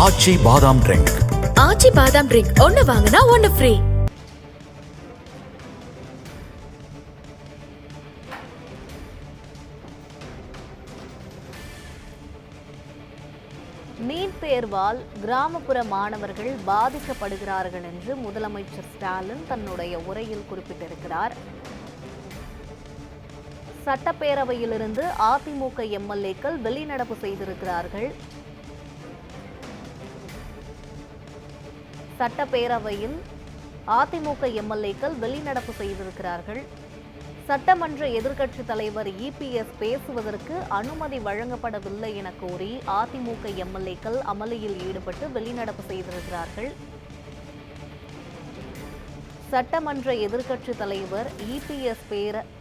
ஆச்சி பாதாம் ட்ரிங்க். ஆச்சி பாதாம் ட்ரிங்க் ஒன்னு வாங்கினா ஒன்னு ஃப்ரீ. நீட் தேர்வால் கிராமப்புற மாணவர்கள் பாதிக்கப்படுகிறார்கள் என்று முதலமைச்சர் ஸ்டாலின் தன்னுடைய உரையில் குறிப்பிட்டிருக்கிறார். சட்டப்பேரவையிலிருந்து அதிமுக எம்எல்ஏக்கள் வெளிநடப்பு செய்திருக்கிறார்கள். சட்டப்பேரவையில் அதிமுக எம்எல்ஏக்கள் வெளிநடப்பு செய்திருக்கிறார்கள். சட்டமன்ற எதிர்க்கட்சித் தலைவர் இபிஎஸ் பேசுவதற்கு அனுமதி வழங்கப்படவில்லை என கோரி அதிமுக எம்எல்ஏக்கள் அமளியில் ஈடுபட்டு வெளிநடப்பு செய்திருக்கிறார்கள். சட்டமன்ற எதிர்க்கட்சித் தலைவர் இபிஎஸ்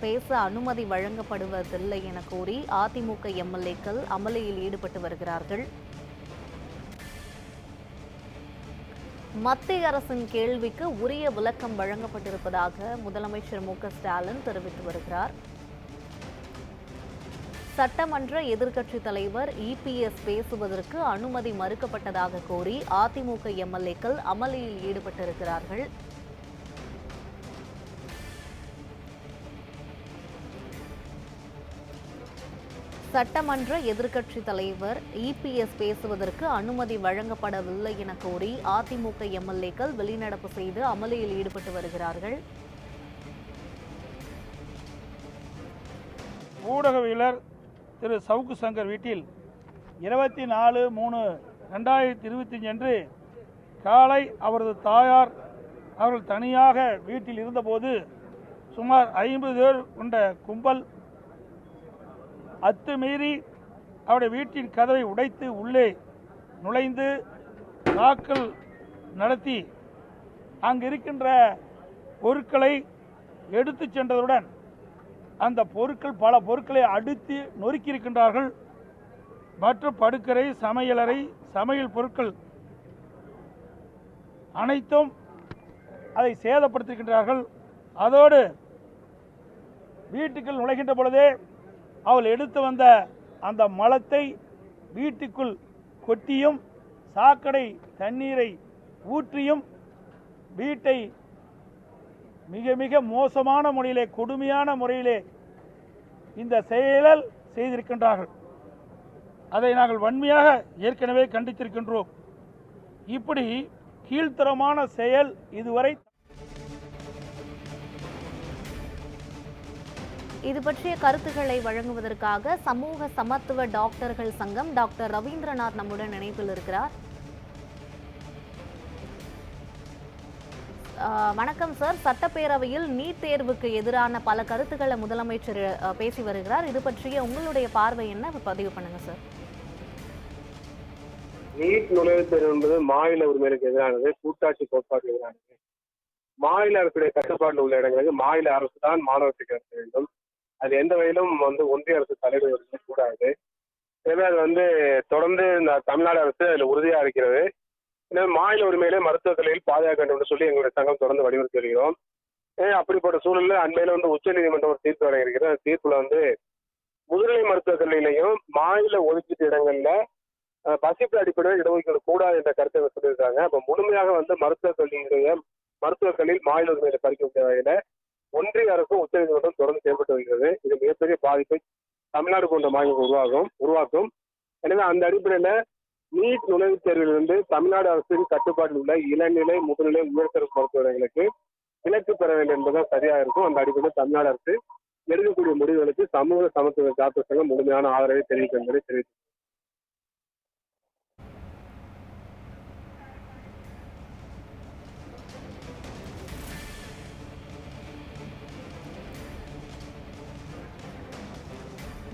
பேச அனுமதி வழங்கப்படுவதில்லை என கோரி அதிமுக எம்எல்ஏக்கள் அமளியில் ஈடுபட்டு வருகிறார்கள். மத்திய அரசின் கேள்விக்கு உரிய விளக்கம் வழங்கப்பட்டிருப்பதாக முதலமைச்சர் மு.க. ஸ்டாலின் தெரிவித்து வருகிறார். சட்டமன்ற எதிர்க்கட்சித் தலைவர் இபிஎஸ் பேசுவதற்கு அனுமதி மறுக்கப்பட்டதாக கோரி அதிமுக எம்எல்ஏக்கள் அமளியில் ஈடுபட்டிருக்கிறார்கள். சட்டமன்ற எதிர்க்கட்சித் தலைவர் இபிஎஸ் பேசுவதற்கு அனுமதி வழங்கப்படவில்லை என கோரி அதிமுக எம்எல்ஏக்கள் வெளிநடப்பு செய்து அமளியில் ஈடுபட்டு வருகிறார்கள். ஊடகவியலர் திரு சவுக்கு சங்கர் வீட்டில் 24/3/2025 அன்று காலை அவரது தாயார் அவர்கள் தனியாக வீட்டில் இருந்தபோது சுமார் 50 பேர் கொண்ட கும்பல் அத்துமீறி அவருடைய வீட்டின் கதவை உடைத்து உள்ளே நுழைந்து தாக்கல் நடத்தி அங்கிருக்கின்ற பொருட்களை எடுத்து சென்றதுடன் அந்த பொருட்கள் பல பொருட்களை அடித்து நொறுக்கியிருக்கின்றார்கள். மற்றும் படுக்கரை, சமையலறை, சமையல் பொருட்கள் அனைத்தும் அதை சேதப்படுத்தியிருக்கின்றார்கள். அதோடு வீட்டுக்குள் நுழைகின்ற பொழுதே அவள் எடுத்து வந்த அந்த மலத்தை வீட்டுக்குள் கொட்டியும் சாக்கடை தண்ணீரை ஊற்றியும் வீட்டை மிக மிக மோசமான முறையிலே, கொடுமையான முறையிலே இந்த செயல் செய்திருக்கின்றார்கள். அதை நாங்கள் வன்மையாக ஏற்கனவே கண்டித்திருக்கின்றோம். இப்படி கீழ்த்தரமான செயல் இதுவரை. இது பற்றிய கருத்துக்களை வழங்குவதற்காக சமூக சமத்துவ டாக்டர்கள் சங்கம் டாக்டர் ரவீந்திரநாத் நம்முடன் இணைப்பில் இருக்கிறார். வணக்கம் சார். சட்டப்பேரவையில் நீட் தேர்வுக்கு எதிரான பல கருத்துக்களை முதலமைச்சர் பேசி வருகிறார். இது பற்றிய உங்களுடைய பார்வை என்ன, பதிவு பண்ணுங்க சார். நீட் நுழைவுத் தேர்வு என்பது மாநில உரிமைகளுக்கு எதிரானது, கூட்டாட்சி கோட்பாடு எதிரானது. மாநில அரசுடைய கட்டுப்பாட்டில் உள்ள இடங்களுக்கு மாநில அரசு தான் மாணவர்களுக்கு நடத்த வேண்டும். அது எந்த வகையிலும் ஒன்றிய அரசு தலையிடுவது கூடாது. எனவே அது தொடர்ந்து இந்த தமிழ்நாடு அரசு அதில் உறுதியாக இருக்கிறது. எனவே மாநில உரிமையிலே மருத்துவக் கல்வியில் பாதுகாக்க வேண்டும் என்று சொல்லி எங்களுடைய சங்கம் தொடர்ந்து வலியுறுத்தி வருகிறோம். அப்படிப்பட்ட சூழலில் அண்மையில் உச்சநீதிமன்றம் ஒரு தீர்ப்பு வழங்கியிருக்கிறது. அந்த தீர்ப்புல முதுநிலை மருத்துவக் கல்வியிலையும் மாநில ஒதுக்கீட்டு இடங்கள்ல பசிப்பு அடிப்படையில் இடஒதுக்கீடு கூடாது என்ற கருத்தை சொல்லியிருக்காங்க. அப்ப முழுமையாக மருத்துவக் கல்வியில் மாநில உரிமையில பறிக்கக்கூடிய வகையில ஒன்றிய அரசும் உச்சநீதிமன்றம் தொடர்ந்து செயல்பட்டு வருகிறது. இது மிகப்பெரிய பாதிப்பை தமிழ்நாடு போன்ற மாநிலம் உருவாக்கும். எனவே அந்த அடிப்படையில நீட் நுழைவுத் தேர்விலிருந்து தமிழ்நாடு அரசின் கட்டுப்பாட்டில் உள்ள இளநிலை, முதுநிலை, உயர்தரப்பு மருத்துவர்களுக்கு விலக்கு பெற வேண்டும் என்பதுதான் சரியாக இருக்கும். அந்த அடிப்படையில் தமிழ்நாடு அரசு எடுக்கக்கூடிய முடிவுகளுக்கு சமூக சமத்துவ டாக்டர் சங்கம் முழுமையான ஆதரவை தெரிவிக்கும் என்பதை தெரிவித்து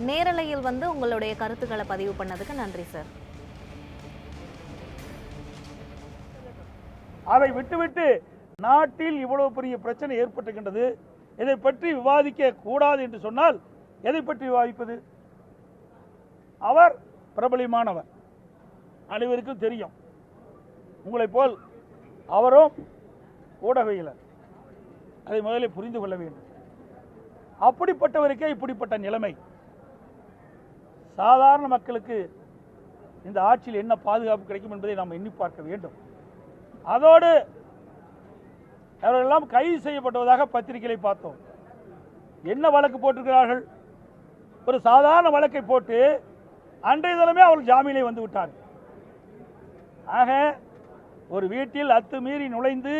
நேரலையில் உங்களுடைய கருத்துக்களை பதிவு பண்ணதுக்கு நன்றி சார். அதை விட்டுவிட்டு நாட்டில் இவ்வளவு பெரிய பிரச்சனை ஏற்பட்டுகின்றது, இதை பற்றி விவாதிக்க கூடாது என்று சொன்னால் எதை பற்றி விவாதிப்பது? அவர் பிரபலியமானவர், அனைவருக்கும் தெரியும். உங்களை போல் அவரும் ஊடகவியலர், அதை முதலில் புரிந்து கொள்ள வேண்டும். அப்படிப்பட்டவருக்கே இப்படிப்பட்ட நிலைமை. சாதாரண மக்களுக்கு இந்த ஆட்சியில் என்ன பாதுகாப்பு கிடைக்கும் என்பதை நாம் எண்ணி பார்க்க வேண்டும். அதோடு அவர்களெல்லாம் கைது செய்யப்பட்டதாக பத்திரிகைகளை பார்த்தோம். என்ன வழக்கு போட்டிருக்கிறார்கள்? ஒரு சாதாரண வழக்கை போட்டு அன்றைய தினமே அவர்கள் ஜாமீனில் வந்து விட்டார்கள். ஆக ஒரு வீட்டில் அத்துமீறி நுழைந்து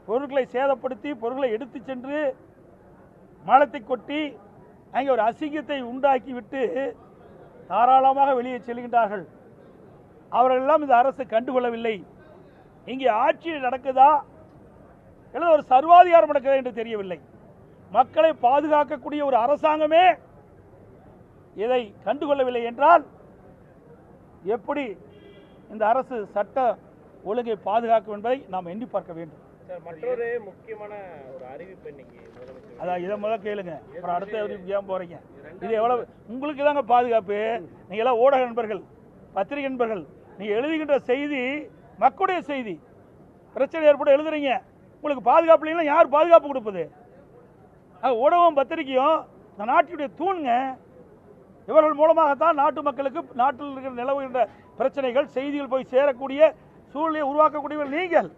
பொருட்களை சேதப்படுத்தி பொருட்களை எடுத்து சென்று மலத்தை கொட்டி அங்கே ஒரு அசிங்கத்தை உண்டாக்கி விட்டு தாராளமாக வெளியே செல்கின்றார்கள். அவர்களெல்லாம் இந்த அரசு கண்டுகொள்ளவில்லை. இங்கே ஆட்சி நடக்குதா அல்லது ஒரு சர்வாதிகாரம் நடக்குதா என்று தெரியவில்லை. மக்களை பாதுகாக்கக்கூடிய ஒரு அரசாங்கமே இதை கண்டுகொள்ளவில்லை என்றால் எப்படி இந்த அரசு சட்ட ஒழுங்கை பாதுகாக்கும் என்பதை நாம் எண்ணி பார்க்க வேண்டும். மற்றொரு முக்கியமான ஒரு அறிவிப்பு இன்னைக்கு அதான் இதை முதல் கேளுங்க, அப்புறம் அடுத்த அறிவிப்பு ஏன் போறீங்க? இது எவ்வளவு உங்களுக்கு தாங்க பாதுகாப்பு? நீங்க எல்லாம் ஊடக நண்பர்கள், பத்திரிகை நண்பர்கள், நீங்க எழுதுகின்ற செய்தி மக்களுடைய செய்தி. பிரச்சனை ஏற்பட எழுதுறீங்க, உங்களுக்கு பாதுகாப்பு இல்லைன்னா யார் பாதுகாப்பு கொடுப்பது? ஊடகம் பத்திரிகையும் இந்த நாட்டினுடைய தூண்ங்க. இவர்கள் மூலமாகத்தான் நாட்டு மக்களுக்கு நாட்டில் இருக்கிற நிலவுகின்ற பிரச்சனைகள் செய்திகள் போய் சேரக்கூடிய சூழ்நிலையை உருவாக்கக்கூடியவர்கள் நீங்கள்.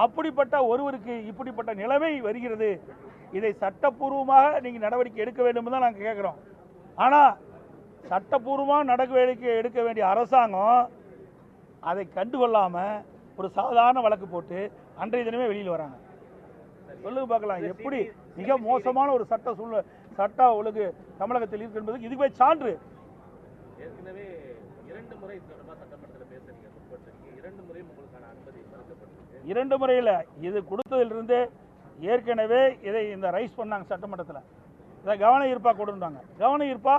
அப்படிப்பட்ட ஒருவருக்கு இப்படிப்பட்ட நிலைமை வருகிறது. இதை சட்டப்பூர்வமாக நீங்கள் நடவடிக்கை எடுக்க வேண்டும் தான் நாங்கள் கேட்குறோம். ஆனால் சட்டப்பூர்வமாக நடவடிக்கை எடுக்க வேண்டிய அரசாங்கம் அதை கண்டுகொள்ளாமல் ஒரு சாதாரண வழக்கு போட்டு அன்றைய தினமே வெளியில் வராங்க. சொல்லுங்க பார்க்கலாம், எப்படி மிக மோசமான ஒரு சட்ட ஒழுங்கு தமிழகத்தில் இருக்கு என்பதுக்கு இதுவே சான்று. ஏற்கனவே 2 முறை சட்டமன்றத்தில் பேசுறீங்க, 2 முறையும் உங்களுக்கான அனுமதி மறுக்கப்பட்டிருக்கு. 2 முறையில் இது கொடுத்ததிலிருந்து ஏற்கனவே இதை இந்த ரைஸ் பண்ணாங்க சட்டமன்றத்தில். இதை கவன ஈர்ப்பாக கொடுத்தாங்க. கவன ஈர்ப்பா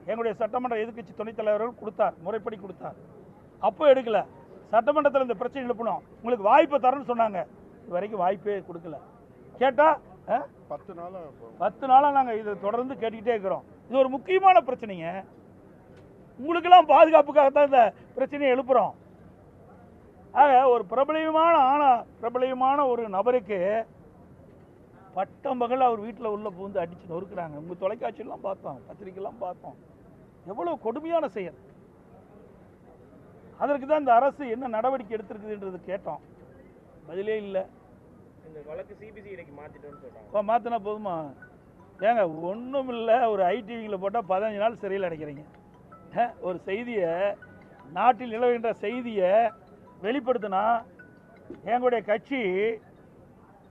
எங்களுடைய சட்டமன்ற எதிர்க்கட்சி துணைத் தலைவர்கள் கொடுத்தார், முறைப்படி கொடுத்தார். அப்போ எடுக்கல. சட்டமன்றத்தில் இந்த பிரச்சனை எழுப்பணும், உங்களுக்கு வாய்ப்பை தரணும்னு சொன்னாங்க. இது வரைக்கும் வாய்ப்பே கொடுக்கல. கேட்டால் 10 நாளாக நாங்கள் இதை தொடர்ந்து கேட்டுக்கிட்டே இருக்கிறோம். இது ஒரு முக்கியமான பிரச்சனைங்க. உங்களுக்கெல்லாம் பாதுகாப்புக்காகத்தான் இந்த பிரச்சனையை எழுப்புறோம். ஆக ஒரு பிரபலியமான ஒரு நபருக்கு பட்டம்பகல் அவர் வீட்டில் உள்ள பூந்து அடித்து நொறுக்குறாங்க. உங்கள் தொலைக்காட்சியெல்லாம் பார்த்தோம், பத்திரிகைலாம் பார்த்தோம். எவ்வளவு கொடுமையான செயல். அதற்கு தான் இந்த அரசு என்ன நடவடிக்கை எடுத்திருக்குதுன்றது கேட்டோம், பதிலே இல்லை. இந்த வழக்கு சிபிசிஐடிக்கு மாற்றிட்டோன்னு சொல்கிறாங்க. மாற்றினா போதுமா? ஏங்க ஒன்றும் இல்லை, ஒரு ஐடிவிங்கில் போட்டால் 15 நாள் சிறையில் அடைக்கிறீங்க. ஒரு செய்தியை, நாட்டில் நிலவுகின்ற செய்தியை வெளிப்படுத்தினா எங்களுடைய கட்சி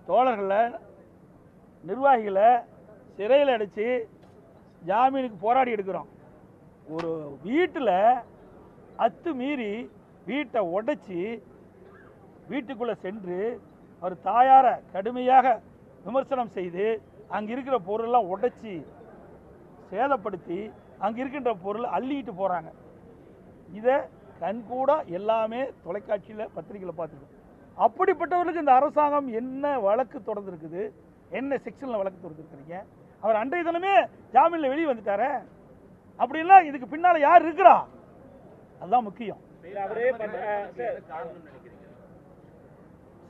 தோழர்களை, நிர்வாகிகளை சிறையில் அடைச்சி ஜாமீனுக்கு போராடி எடுக்கிறோம். ஒரு வீட்டில் அத்துமீறி வீட்டை உடைச்சி வீட்டுக்குள்ளே சென்று அவர் தாயாரை கடுமையாக விமர்சனம் செய்து அங்கே இருக்கிற பொருளெல்லாம் உடைச்சி சேதப்படுத்தி அங்கே இருக்கின்ற பொருள் அள்ளிக்கிட்டு போகிறாங்க. இதை கண்கூட எல்லாமே தொலைக்காட்சியில் பத்திரிகையில் பார்த்துருக்கோம். அப்படிப்பட்டவர்களுக்கு இந்த அரசாங்கம் என்ன வழக்கு தொடர்ந்துருக்குது, என்ன செக்ஷனில் வழக்கு தொடர்ந்துருக்குறீங்க? அவர் அன்றைய தினமே ஜாமீனில் வெளியே வந்துட்டார. அப்படின்னா இதுக்கு பின்னால் யார் இருக்கிறா? அதுதான் முக்கியம்.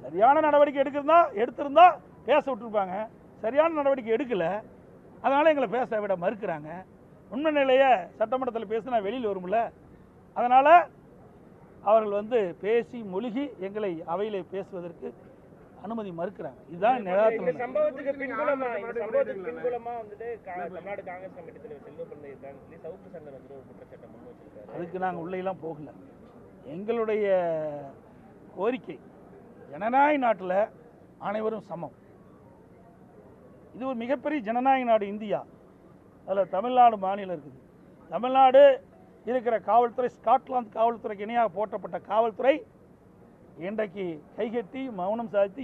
சரியான நடவடிக்கை எடுத்திருந்தா பேச விட்டுருப்பாங்க. சரியான நடவடிக்கை எடுக்கல, அதனால எங்களை பேச விட மறுக்கிறாங்க. உண்மை நிலையை சட்டமன்றத்தில் பேசினா வெளியில் வரும்ல. அதனால அவர்கள் பேசி மொழிகி எங்களை அவையிலே பேசுவதற்கு அனுமதி மறுக்கிறாங்க. இதுதான் சம்பவத்துக்கு பின்புலமா தமிழ்நாடு காங்கிரஸ் கமிட்டி தலைவர் செல்வப்பிள்ளை சவுக்கு சங்கர் ஒரு குற்றச்சாட்டம் முன் வச்சிருக்காரு. அதுக்கு நாங்கள் உள்ளேலாம் போகல. எங்களுடைய கோரிக்கை, ஜனநாயக நாட்டில் அனைவரும் சமம். இது ஒரு மிகப்பெரிய ஜனநாயக நாடு இந்தியா. அதில் தமிழ்நாடு மாநிலம் இருக்குது. தமிழ்நாடு இருக்கிற காவல்துறை, ஸ்காட்லாந்து காவல்துறைக்கு இணையாக போற்றப்பட்ட காவல்துறை இன்றைக்கு கைகட்டி மௌனம் சாதித்து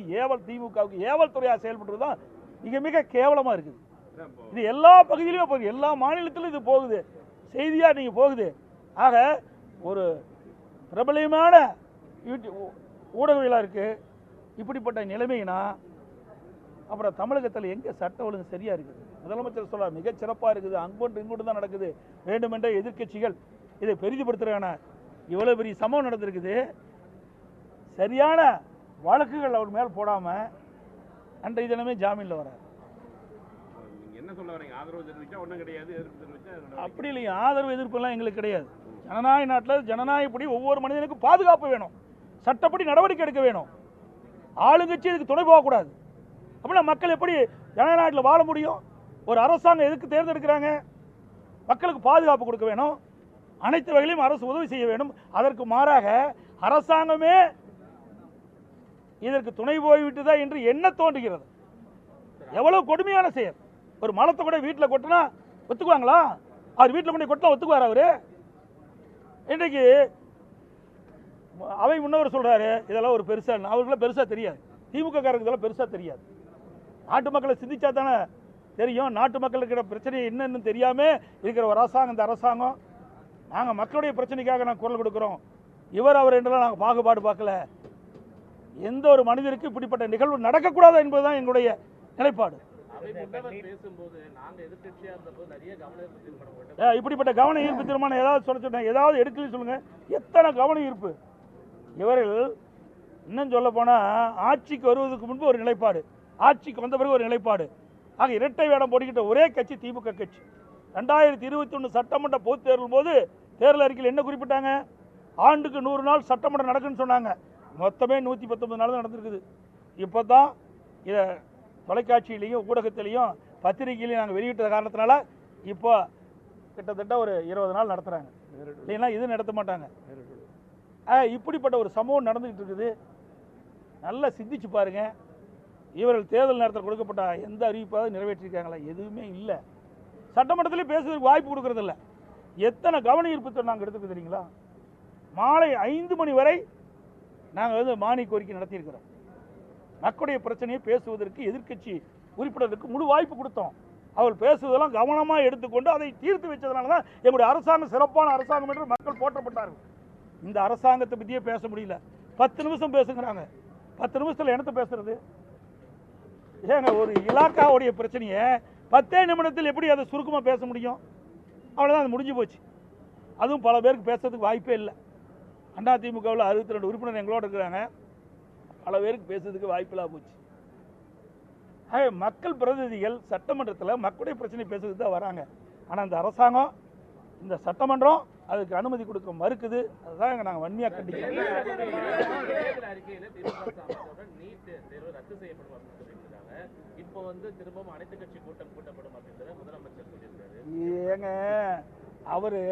திமுகவுக்கு ஏவல் துறையாக செயல்படுறது தான் மிக மிக கேவலமாக இருக்குது. இது எல்லா பகுதியிலுமே போகுது, எல்லா மாநிலத்திலும் இது போகுது, செய்தியாக நீங்கள் போகுது. ஆக ஒரு பிரபலமான ஊடகவியலாளருக்கு இப்படிப்பட்ட நிலைமைனா அப்புறம் தமிழகத்தில் எங்கே சட்ட ஒழுங்கு சரியாக இருக்குது? முதலமைச்சர் சொல்ல மிகச் சிறப்பாக இருக்குது, அங்கொன்று இங்கொன்று தான் நடக்குது, வேண்டுமென்ற எதிர்க்கட்சிகள் இதை பெரிதுபடுத்துகிறாங்க. இவ்வளோ பெரிய சம்பவம் நடந்திருக்குது, சரியான வழக்குகள் அவர் மேல் போடாமல் அன்றைய தினமே ஜாமீனில் வரார். என்ன சொல்ல வரீங்க? ஆதரவு தெரிவிச்சா ஒன்றும் கிடையாது, எதிர்ப்பு தெரிவிச்சா அப்படி இல்லைங்க. ஆதரவு எதிர்ப்புலாம் எங்களுக்கு கிடையாது. ஜனநாயக நாட்டில் ஜனநாயகப்படி ஒவ்வொரு மனிதனுக்கும் பாதுகாப்பு வேணும், சட்டப்படி நடவடிக்கை எடுக்க வேணும். ஆளுங்கட்சி இதுக்கு துணை போகக்கூடாது. அப்படின்னா மக்கள் எப்படி ஜனநாயக நாட்டில் வாழ முடியும்? ஒரு அரசாங்கம் எதுக்கு தேர்ந்தெடுக்கிறாங்க? மக்களுக்கு பாதுகாப்பு கொடுக்க வேணும், அனைத்து வகையிலும் அரசு உதவி செய்ய வேண்டும். அதற்கு மாறாக அரசாங்கமே இதற்கு துணை போய்விட்டுதா என்று என்ன தோன்றுகிறது. எவ்வளவு கொடுமையான செயல். ஒரு மலத்தை கூட வீட்டில் கொட்டினா ஒத்துக்குவாங்களா? அவர் வீட்டில் கொண்டு கொட்டினா ஒத்துக்குவார் அவரு? இன்றைக்கு அவை முன்னவர் சொல்றாரு இதெல்லாம் ஒரு பெருசா, அவருக்குலாம் பெருசா தெரியாது, திமுக காரருக்கு இதெல்லாம் பெருசா தெரியாது. நாட்டு மக்களை சிந்திச்சா தானே தெரியும். நாட்டு மக்களுக்கு இருக்கிற பிரச்சனை என்னன்னு தெரியாம இருக்கிற ஒரு அரசாங்கம் இந்த அரசாங்கம். நாங்கள் மக்களுடைய பிரச்சனைக்காக நாங்கள் குரல் கொடுக்கிறோம். இவர் அவர் என்றெல்லாம் நாங்கள் பாகுபாடு பார்க்கல. எந்த ஒரு மனிதருக்கு இப்படிப்பட்ட நிகழ்வு நடக்கக்கூடாது என்பதுதான் எங்களுடைய நிலைப்பாடு. இப்படிப்பட்ட கவன ஈர்ப்பு தீர்மானம் ஏதாவது சொன்ன ஏதாவது எடுக்கலன்னு சொல்லுங்க. எத்தனை கவன ஈர்ப்பு. இவர்கள் இன்னும் சொல்ல போனா ஆட்சிக்கு வருவதற்கு முன்பு ஒரு நிலைப்பாடு, ஆட்சிக்கு வந்த பிறகு ஒரு நிலைப்பாடு. ஆக இரட்டை வேடம் போட்டுக்கிட்ட ஒரே கட்சி திமுக கட்சி. 2021 சட்டமன்ற பொதுத் தேர்தல் போது தேர்தல் அறிக்கையில் என்ன குறிப்பிட்டாங்க? ஆண்டுக்கு 100 நாள் சட்டமன்றம் நடக்குன்னு சொன்னாங்க. மொத்தமே 119 நாள் தான் நடந்திருக்குது. இப்போ தான் இதை தொலைக்காட்சியிலையும் ஊடகத்திலையும் பத்திரிகையிலையும் நாங்கள் வெளியிட்ட காரணத்தினால இப்போ கிட்டத்தட்ட ஒரு 20 நாள் நடத்துகிறாங்க. இல்லைன்னா இது நடத்த மாட்டாங்க. இப்படிப்பட்ட ஒரு சம்பவம் நடந்துகிட்டு இருக்குது. நல்லா சிந்திச்சு பாருங்க. இவர்கள் தேர்தல் நேரத்தில் கொடுக்கப்பட்ட எந்த அறிவிப்பாவது நிறைவேற்றிருக்காங்களா? எதுவுமே இல்லை. சட்டமன்றத்திலே பேசுவதற்கு வாய்ப்பு கொடுக்கறது இல்லை. எத்தனை கவன ஈர்ப்பு நாங்கள் எடுத்துக்க தெரியுங்களா? மாலை 5 மணி வரை நாங்கள் மானிய கோரிக்கை நடத்தியிருக்கிறோம். மக்களுடைய பிரச்சனையை பேசுவதற்கு எதிர்க்கட்சி உறுப்பினருக்கு முழு வாய்ப்பு கொடுத்தோம். அவர்கள் பேசுவதெல்லாம் கவனமாக எடுத்துக்கொண்டு அதை தீர்த்து வச்சதுனால தான் எங்களுடைய அரசாங்கம் சிறப்பான அரசாங்கம் என்று மக்கள் போற்றப்பட்டார்கள். இந்த அரசாங்கத்தை பற்றியே பேச முடியல. 10 நிமிஷம் பேசுங்கிறாங்க. 10 நிமிஷத்தில் என்னத்தை பேசுறது? ஏங்க, ஒரு இலாக்காவுடைய பிரச்சனையை 10 நிமிடத்தில் எப்படி அதை சுருக்கமாக பேச முடியும்? அவ்வளோதான், அது முடிஞ்சு போச்சு. அதுவும் பல பேருக்கு பேசுறதுக்கு வாய்ப்பே இல்லை. அதிமுகவில் 62 உறுப்பினர் எங்களோட இருக்கிறாங்க. பல பேருக்கு பேசுறதுக்கு வாய்ப்பில்லாம போச்சு. மக்கள் பிரதிநிதிகள் சட்டமன்றத்தில் மக்களுடைய பிரச்சனை பேசுறதுக்கு தான் வராங்க. ஆனால் இந்த அரசாங்கம், இந்த சட்டமன்றம் அதுக்கு அனுமதி கொடுக்க மறுக்குது. அதுதான் நாங்கள் வன்மையாக கண்டிக்கிறோம். ஏங்க, அவரு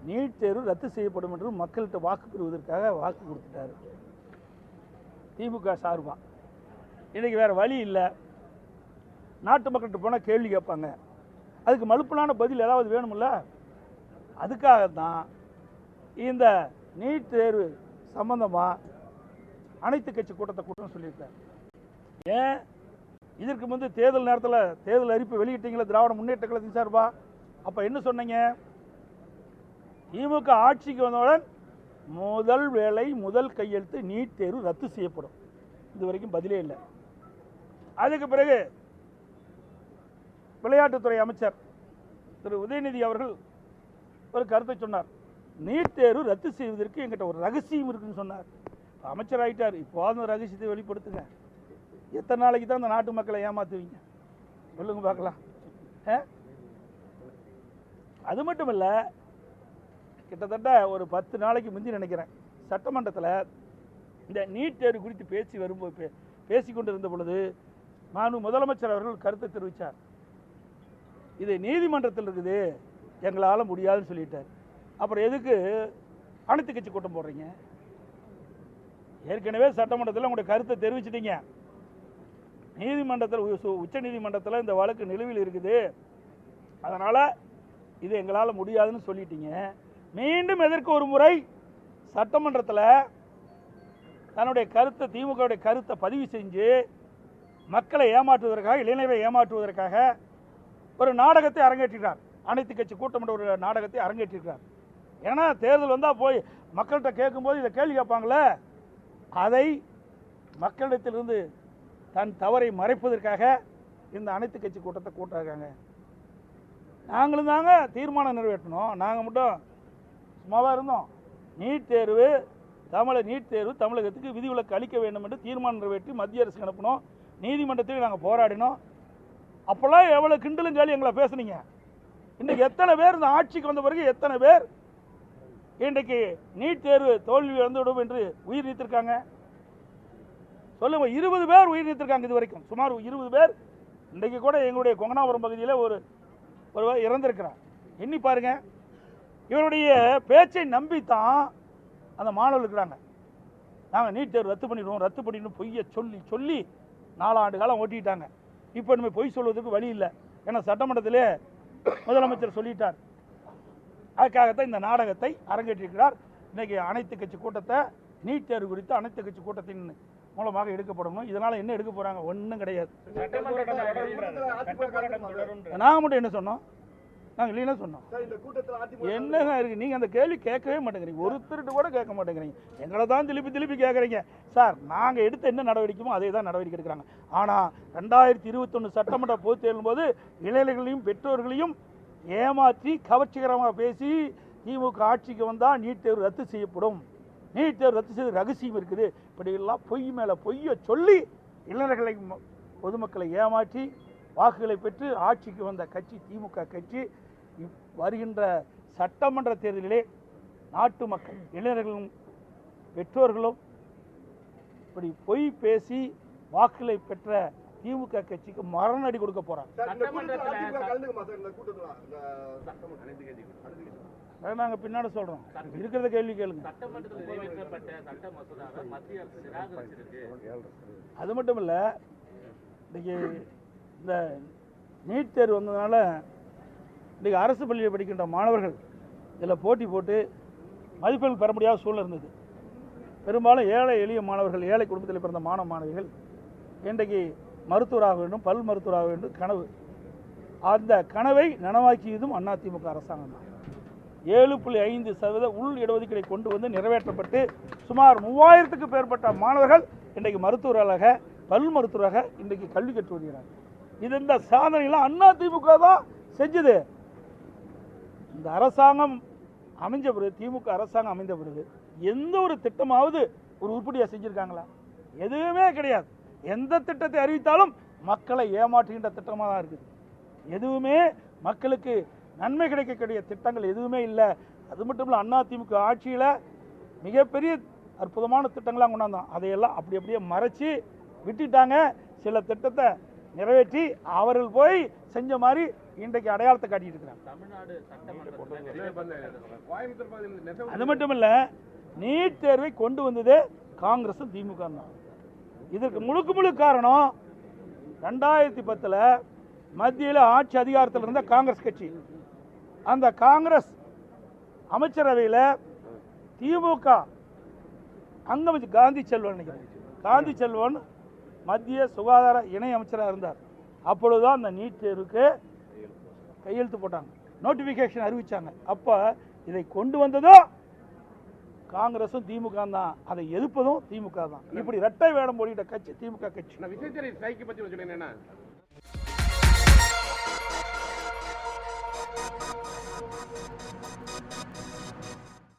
நீட் தேர்வு ரத்து செய்யப்படும் என்று மக்கள்கிட்ட வாக்கு பெறுவதற்காக வாக்கு கொடுத்துட்டாரு திமுக சார்பா. இன்னைக்கு வேற வழி இல்லை. நாட்டு மக்கள்கிட்ட போனால் கேள்வி கேட்பாங்க. அதுக்கு மலுப்பலான பதில் ஏதாவது வேணும்ல? அதுக்காகத்தான் இந்த நீட் தேர்வு சம்பந்தமாக அனைத்து கட்சி கூட்டத்தை கூட்டம்னு சொல்லியிருக்காரு. ஏன் இதற்கு முன்பு தேர்தல் நேரத்தில் தேர்தல் அறிவிப்பு வெளியிட்டீங்களா திராவிட முன்னேற்ற கழகத்தின் சார்பா? அப்போ என்ன சொன்னீங்க? திமுக ஆட்சிக்கு வந்தவுடன் முதல் வேலை முதல் கையெழுத்து நீட் தேர்வு ரத்து செய்யப்படும். இது வரைக்கும் பதிலே இல்லை. அதுக்கு பிறகு விளையாட்டுத்துறை அமைச்சர் திரு உதயநிதி அவர்கள் ஒரு கருத்தை சொன்னார். நீட் தேர்வு ரத்து செய்வதற்கு எங்கிட்ட ஒரு ரகசியம் இருக்குன்னு சொன்னார். அமைச்சர் ஆகிட்டார். இப்போ அந்த ரகசியத்தை வெளிப்படுத்துங்க. எத்தனை நாளைக்கு தான் இந்த நாட்டு மக்களை ஏமாத்துவீங்க? சொல்லுங்க பார்க்கலாம். அது மட்டும் இல்லை, கிட்டத்தட்ட ஒரு 10 நாளைக்கு முந்தி நினைக்கிறேன், சட்டமன்றத்தில் இந்த நீட் தேர்வு குறித்து பேசிக்கொண்டு இருந்த பொழுது முதலமைச்சர் அவர்கள் கருத்தை தெரிவித்தார். இது நீதிமன்றத்தில் இருக்குது, எங்களால் முடியாதுன்னு சொல்லிட்டார். அப்புறம் எதுக்கு அனைத்து கட்சி கூட்டம் போடுறீங்க? ஏற்கனவே சட்டமன்றத்தில் உங்களுடைய கருத்தை தெரிவிச்சிட்டீங்க. நீதிமன்றத்தில், உச்ச நீதிமன்றத்தில் இந்த வழக்கு நிலுவையில் இருக்குது, அதனால் இது எங்களால் முடியாதுன்னு சொல்லிட்டீங்க. மீண்டும் எதற்கு ஒரு முறை சட்டமன்றத்தில் தன்னுடைய கருத்தை, திமுகவுடைய கருத்தை பதிவு செஞ்சு மக்களை ஏமாற்றுவதற்காக, இளைஞரை ஏமாற்றுவதற்காக ஒரு நாடகத்தை அரங்கேற்றினார். அனைத்து கட்சி கூட்டம் என்ற ஒரு நாடகத்தை அரங்கேற்றிருக்கிறார். ஏன்னா தேர்தல் வந்தால் போய் மக்கள்கிட்ட கேட்கும்போது இதை கேள்வி கேட்பாங்களே, அதை மக்களிடத்திலிருந்து தன் தவறை மறைப்பதற்காக இந்த அனைத்து கட்சி கூட்டத்தை கூட்டாங்க. நாங்களும் தாங்க தீர்மானம் நிறைவேற்றணும். நாங்கள் மட்டும் சும்மாவாக இருந்தோம். நீட் தேர்வு தமிழகத்துக்கு விதிவிலக்கு அளிக்க வேண்டும் என்று தீர்மானம் நிறைவேற்றி மத்திய அரசுக்கு அனுப்பணும். நீதிமன்றத்தில் நாங்கள் போராடினோம். அப்போல்லாம் எவ்வளோ கிண்டலும் கேள்வி எங்களை பேசுனீங்க. இன்றைக்கு எத்தனை பேர் இந்த ஆட்சிக்கு வந்த பிறகு எத்தனை பேர் இன்றைக்கு நீட் தேர்வு தோல்வி வந்துவிடும் என்று உயிர் நீத்திருக்காங்க? சொல்லுங்க. 20 பேர் உயிர் நீத்திருக்காங்க இது வரைக்கும். சுமார் 20 பேர். இன்றைக்கு கூட எங்களுடைய கொங்கனாபுரம் பகுதியில் ஒரு இறந்திருக்கிறார். எண்ணி பாருங்க. இவருடைய பேச்சை நம்பித்தான் அந்த மாணவர்கள் இருக்கிறாங்க. நாங்கள் நீட் தேர்வு ரத்து பண்ணிடுவோம் பொய்யை சொல்லி 4 ஆண்டு காலம் ஓட்டிட்டாங்க. இப்போ நம்ம பொய் சொல்வதற்கு வழி இல்லை. ஏன்னா சட்டமன்றத்திலே முதலமைச்சர் சொல்லிட்டார். அதுக்காகத்தான் இந்த நாடகத்தை அரங்கேற்றிருக்கிறார். இன்னைக்கு அனைத்து கட்சி கூட்டத்தை நீட் தேர்வு குறித்து அனைத்து கட்சி கூட்டத்தின் மூலமாக எடுக்கப்படணும். இதனால என்ன எடுக்க போறாங்க? ஒன்றும் கிடையாது. நாங்கள் மட்டும் என்ன சொன்னோம்? நாங்கள் இல்லைன்னா சொன்னோம். என்னங்க இருக்கு? நீங்க அந்த கேள்வி கேட்கவே மாட்டேங்கிறீங்க. ஒருத்தருட்டு கூட கேட்க மாட்டேங்கிறீங்க. எங்களை தான் திருப்பி கேட்குறீங்க. சார், நாங்கள் எடுத்த என்ன நடவடிக்கைமோ அதே தான் நடவடிக்கை எடுக்கிறாங்க. ஆனால் 2021 சட்டமன்ற பொதுத் தேர்தலும் போது இளைஞர்களையும் பெற்றோர்களையும் ஏமாற்றி கவர்ச்சிகரமாக பேசி திமுக ஆட்சிக்கு வந்தால் நீட் தேர்வு ரத்து செய்யப்படும், நீட் தேர்வு ரத்து செய்த ரகசியம் இருக்குது, இப்படியெல்லாம் பொய் மேலே பொய்யை சொல்லி இளைஞர்களை பொதுமக்களை ஏமாற்றி வாக்குகளை பெற்று ஆட்சிக்கு வந்த கட்சி திமுக கட்சி. வருகின்ற சட்டமன்ற தேர்தலிலே நாட்டு மக்கள் இளைஞர்களும் பெற்றோர்களும் இப்படி பொய் பேசி வாக்குகளை பெற்ற திமுக கட்சிக்கு மரணடி கொடுக்க போறாங்க. நாங்க பின்னாடி சொல்றோம். இருக்கிறத கேள்வி கேளுங்க. அது மட்டும் இல்ல, இன்னைக்கு இந்த நீட் தேர்வு வந்ததுனால இன்றைக்கி அரசு பள்ளியில் படிக்கின்ற மாணவர்கள் இதில் போட்டி போட்டு மதிப்பெண் பெற முடியாத சூழ்நிலை இருந்தது. பெரும்பாலும் ஏழை எளிய மாணவர்கள், ஏழை குடும்பத்தில் பிறந்த மாணவிகள் இன்றைக்கு மருத்துவராக வேண்டும், பல் மருத்துவராக வேண்டும் கனவு. அந்த கனவை நனவாக்கியதும் அதிமுக அரசாங்கம் தான். 7.5% உள் இடஒதுக்கீடை கொண்டு வந்து நிறைவேற்றப்பட்டு சுமார் 3000க்கும் மேற்பட்ட மாணவர்கள் இன்றைக்கு மருத்துவராக, பல் மருத்துவராக இன்றைக்கு கல்வி கற்று வருகிறார்கள். இது இந்த சாதனைலாம் அதிமுக தான் செஞ்சது. இந்த அரசாங்கம் அமைஞ்ச பிறகு, திமுக அரசாங்கம் அமைந்த பிறகு எந்த ஒரு திட்டமாவது ஒரு உருப்படியாக செஞ்சுருக்காங்களா? எதுவுமே கிடையாது. எந்த திட்டத்தை அறிவித்தாலும் மக்களை ஏமாற்றுகின்ற திட்டமாக தான் இருக்குது. எதுவுமே மக்களுக்கு நன்மை கிடைக்கக்கூடிய திட்டங்கள் எதுவுமே இல்லை. அது மட்டும் இல்லை, அதிமுக ஆட்சியில் மிகப்பெரிய அற்புதமான திட்டங்களாக கொண்டாந்தோம். அதையெல்லாம் அப்படியே மறைச்சி விட்டுட்டாங்க. சில திட்டத்தை நிறைவேற்றி அவர்கள் போய் செஞ்ச மாதிரி இன்றைக்கு அடையாளத்தை காட்டிட்டு இருக்கிறாங்க. அது மட்டும் இல்ல, நீட் தேர்வை கொண்டு வந்தது காங்கிரஸும் திமுக தான். இதற்கு முழு காரணம் 2010 மத்தியில் ஆட்சி அதிகாரத்தில் இருந்த காங்கிரஸ் கட்சி. அந்த காங்கிரஸ் அமைச்சரவையில் திமுக அங்கம் காந்தி செல்வன் மத்திய சுகாதார இணை அமைச்சராக இருந்தார். அப்பொழுதுதான் அந்த நீட் தேர்வுக்கு கையெழுத்து போட்டாங்க, நோட்டிஃபிகேஷன் அறிவிச்சாங்க. அப்போ இதை கொண்டு வந்ததும் காங்கிரஸும் திமுக தான், அதை எதிர்ப்பதும் திமுக தான். இப்படி இரட்டை வேடம் போடிட்ட கட்சி திமுக கட்சி.